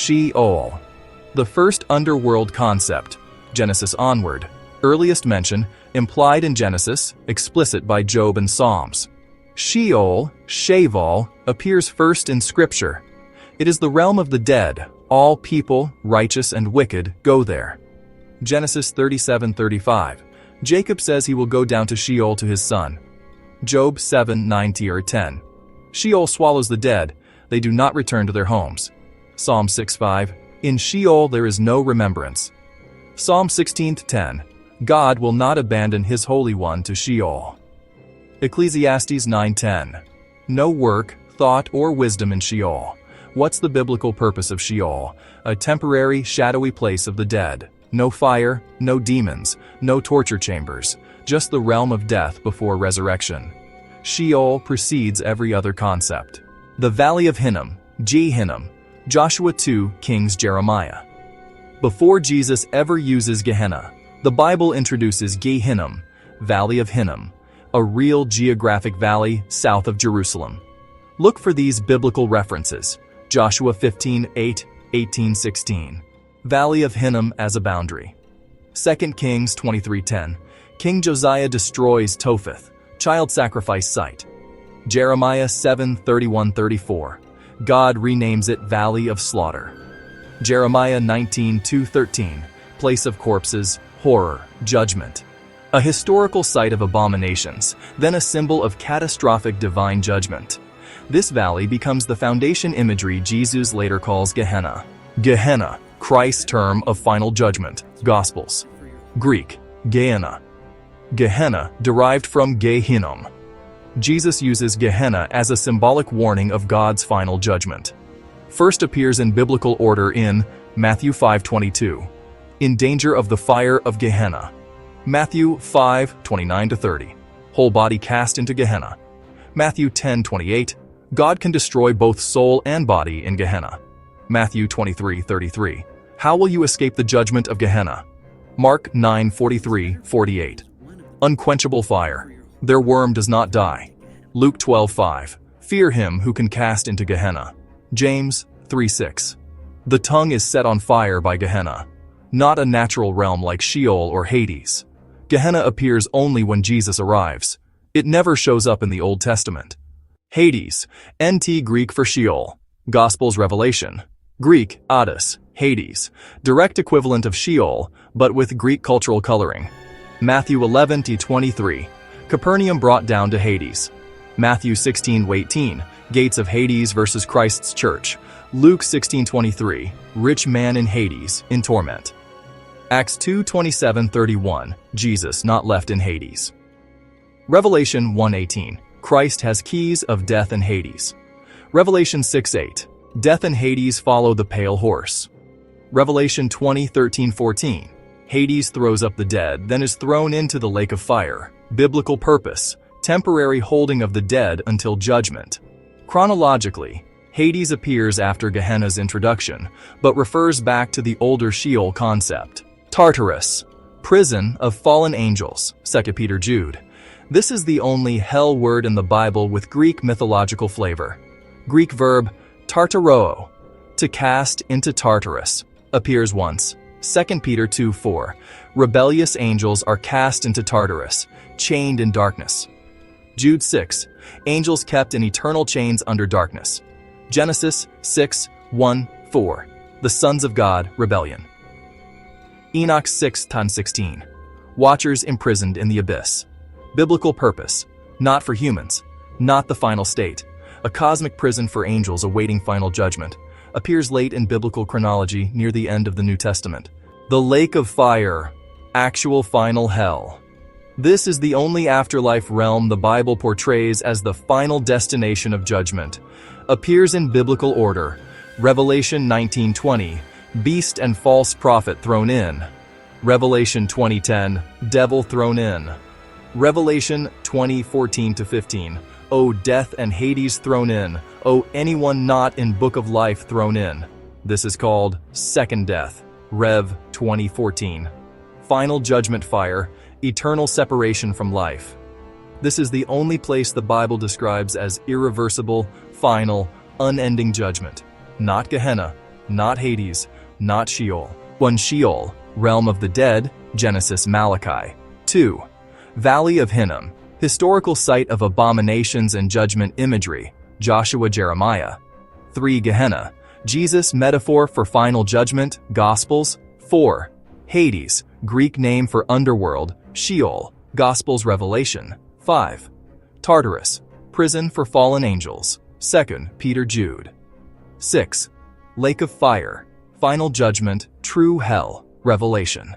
Sheol. The first underworld concept, Genesis onward. Earliest mention, implied in Genesis, explicit by Job and Psalms. Sheol, Sheol, appears first in Scripture. It is the realm of the dead. All people, righteous and wicked, go there. Genesis 37:35. Jacob says he will go down to Sheol to his son. Job 7:9-10. Sheol swallows the dead. They do not return to their homes. Psalm 6:5. In Sheol there is no remembrance. Psalm 16:10. God will not abandon his Holy One to Sheol. Ecclesiastes 9:10. No work, thought, or wisdom in Sheol. What's the biblical purpose of Sheol? A temporary, shadowy place of the dead. No fire, no demons, no torture chambers, just the realm of death before resurrection. Sheol precedes every other concept. The Valley of Hinnom, Gehinnom, Joshua 2, Kings Jeremiah. Before Jesus ever uses Gehenna, the Bible introduces Gehinnom, Valley of Hinnom, a real geographic valley south of Jerusalem. Look for these biblical references. Joshua 15:8, 18:16. Valley of Hinnom as a boundary. 2 Kings 23:10. King Josiah destroys Topheth, child sacrifice site. Jeremiah 7:31-34. God renames it Valley of Slaughter. Jeremiah 19:2-13. Place of corpses, horror, judgment. A historical site of abominations, then a symbol of catastrophic divine judgment. This valley becomes the foundation imagery Jesus later calls Gehenna. Gehenna, Christ's term of final judgment. Gospels. Greek, Gehenna. Gehenna, derived from Gehinnom. Jesus uses Gehenna as a symbolic warning of God's final judgment. First appears in biblical order in Matthew 5:22. In danger of the fire of Gehenna. Matthew 5:29-30. Whole body cast into Gehenna. Matthew 10:28. God can destroy both soul and body in Gehenna. Matthew 23:33. How will you escape the judgment of Gehenna? Mark 9:43-48. Unquenchable fire. Their worm does not die. Luke 12:5. Fear him who can cast into Gehenna. James 3:6. The tongue is set on fire by Gehenna. Not a natural realm like Sheol or Hades. Gehenna appears only when Jesus arrives. It never shows up in the Old Testament. Hades, NT Greek for Sheol. Gospels Revelation. Greek, Hades, Hades. Direct equivalent of Sheol, but with Greek cultural coloring. Matthew 11:23. Capernaum brought down to Hades. Matthew 16:18. Gates of Hades versus Christ's church. Luke 16:23. Rich man in Hades, in torment. Acts 2:27-31. Jesus not left in Hades. Revelation 1:18. Christ has keys of death and Hades. Revelation 6:8. Death and Hades follow the pale horse. Revelation 20:13-14. Hades throws up the dead, then is thrown into the lake of fire. Biblical purpose, temporary holding of the dead until judgment. Chronologically, Hades appears after Gehenna's introduction, but refers back to the older Sheol concept. Tartarus, prison of fallen angels, 2 Peter Jude. This is the only hell word in the Bible with Greek mythological flavor. Greek verb tartaro, to cast into Tartarus, appears once. 2 Peter 2:4. Rebellious angels are cast into Tartarus, chained in darkness. Jude 6. Angels kept in eternal chains under darkness. Genesis 6:1-4. The sons of God, rebellion. Enoch 6:16. Watchers imprisoned in the abyss. Biblical purpose, not for humans, not the final state. A cosmic prison for angels awaiting final judgment. Appears late in biblical chronology near the end of the New Testament. The lake of fire, actual final hell. This is the only afterlife realm the Bible portrays as the final destination of judgment. Appears in biblical order. Revelation 19:20, beast and false prophet thrown in. Revelation 20:10, devil thrown in. Revelation 20:14-15, O death and Hades thrown in, O anyone not in book of life thrown in. This is called second death. Rev 20:14. Final judgment fire, eternal separation from life. This is the only place the Bible describes as irreversible, final, unending judgment. Not Gehenna, not Hades, not Sheol. 1. Sheol, realm of the dead, Genesis Malachi. 2. Valley of Hinnom, historical site of abominations and judgment imagery, Joshua Jeremiah. 3. Gehenna, Jesus metaphor for final judgment, Gospels. 4. Hades, Greek name for underworld, Sheol, Gospels Revelation. 5. Tartarus, prison for fallen angels, 2 Peter Jude. 6. Lake of fire, final judgment, true hell, Revelation.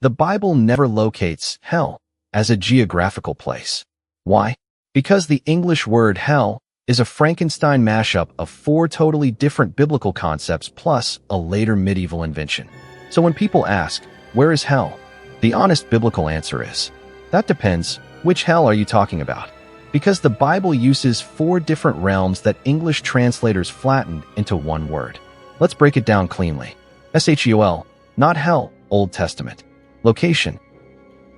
The Bible never locates hell as a geographical place. Why? Because the English word hell is a Frankenstein mashup of 4 totally different biblical concepts plus a later medieval invention. So when people ask, where is hell? The honest biblical answer is, that depends. Which hell are you talking about? Because the Bible uses 4 different realms that English translators flattened into one word. Let's break it down cleanly. Sheol, not hell, Old Testament. Location,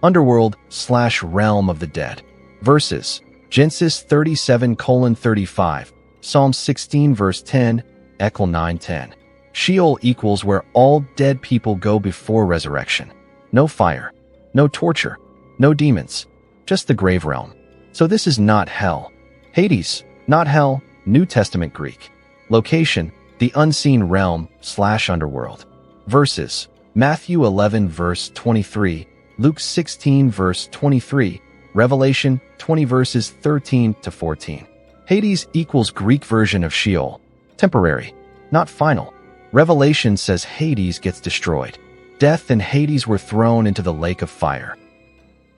underworld/realm of the dead. Verses, Genesis 37:35, Psalm 16 verse 10, Eccle 9:10. Sheol equals where all dead people go before resurrection. No fire, no torture, no demons, just the grave realm. So this is not hell. Hades, not hell, New Testament Greek. Location, the unseen realm/underworld. Verses, Matthew 11 verse 23, Luke 16 verse 23, Revelation 20 verses 13 to 14. Hades equals Greek version of Sheol, temporary, not final. Revelation says Hades gets destroyed. Death and Hades were thrown into the lake of fire.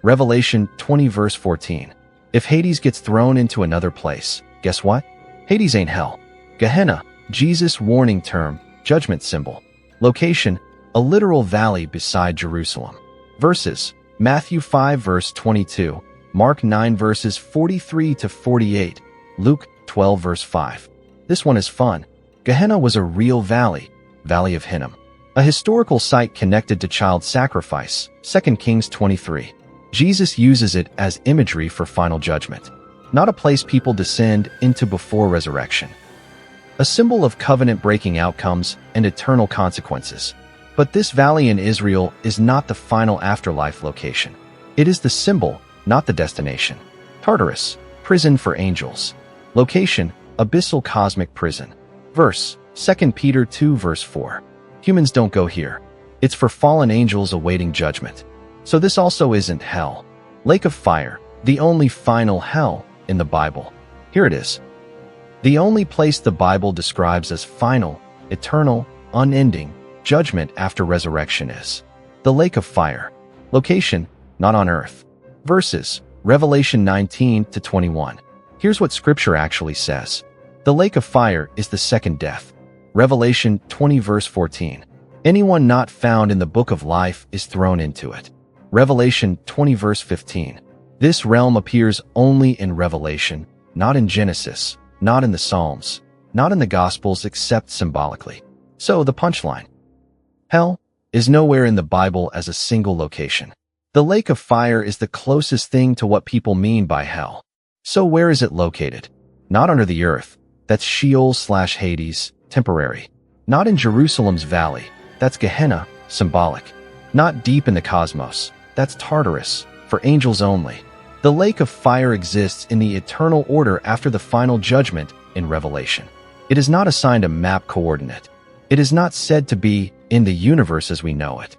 Revelation 20 verse 14. If Hades gets thrown into another place, guess what? Hades ain't hell. Gehenna, Jesus' warning term, judgment symbol. Location, a literal valley beside Jerusalem. Verses, Matthew 5 verse 22, Mark 9 verses 43 to 48, Luke 12 verse 5. This one is fun. Gehenna was a real valley, Valley of Hinnom, a historical site connected to child sacrifice, 2 Kings 23. Jesus uses it as imagery for final judgment, not a place people descend into before resurrection. A symbol of covenant-breaking outcomes and eternal consequences. But this valley in Israel is not the final afterlife location. It is the symbol, not the destination. Tartarus, prison for angels. Location, abyssal cosmic prison. Verse, 2 Peter 2 verse 4. Humans don't go here. It's for fallen angels awaiting judgment. So this also isn't hell. Lake of fire, the only final hell in the Bible. Here it is. The only place the Bible describes as final, eternal, unending judgment after resurrection is the lake of fire. Location, not on earth. Verses, Revelation 19 to 21. Here's what scripture actually says. The lake of fire is the second death. Revelation 20 verse 14. Anyone not found in the book of life is thrown into it. Revelation 20 verse 15. This realm appears only in Revelation, not in Genesis, not in the Psalms, not in the Gospels except symbolically. So the punchline. Hell is nowhere in the Bible as a single location. The lake of fire is the closest thing to what people mean by hell. So where is it located? Not under the earth. That's Sheol/Hades, temporary. Not in Jerusalem's valley. That's Gehenna, symbolic. Not deep in the cosmos. That's Tartarus, for angels only. The lake of fire exists in the eternal order after the final judgment in Revelation. It is not assigned a map coordinate. It is not said to be in the universe as we know it.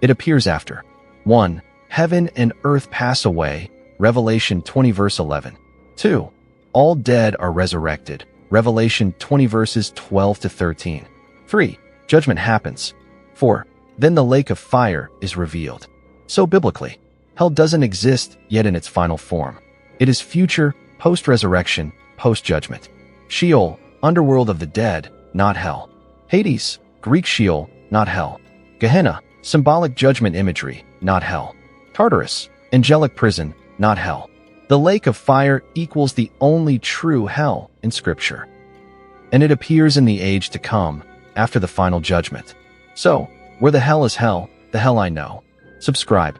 It appears after 1. Heaven and earth pass away, Revelation 20 verse 11. 2. All dead are resurrected, Revelation 20 verses 12 to 13. 3. Judgment happens. 4. Then the lake of fire is revealed. So biblically, hell doesn't exist yet in its final form. It is future, post-resurrection, post-judgment. Sheol, underworld of the dead, not hell. Hades, Greek Sheol, not hell. Gehenna, symbolic judgment imagery, not hell. Tartarus, angelic prison, not hell. The lake of fire equals the only true hell in Scripture. And it appears in the age to come, after the final judgment. So, where the hell is hell, the hell I know. Subscribe.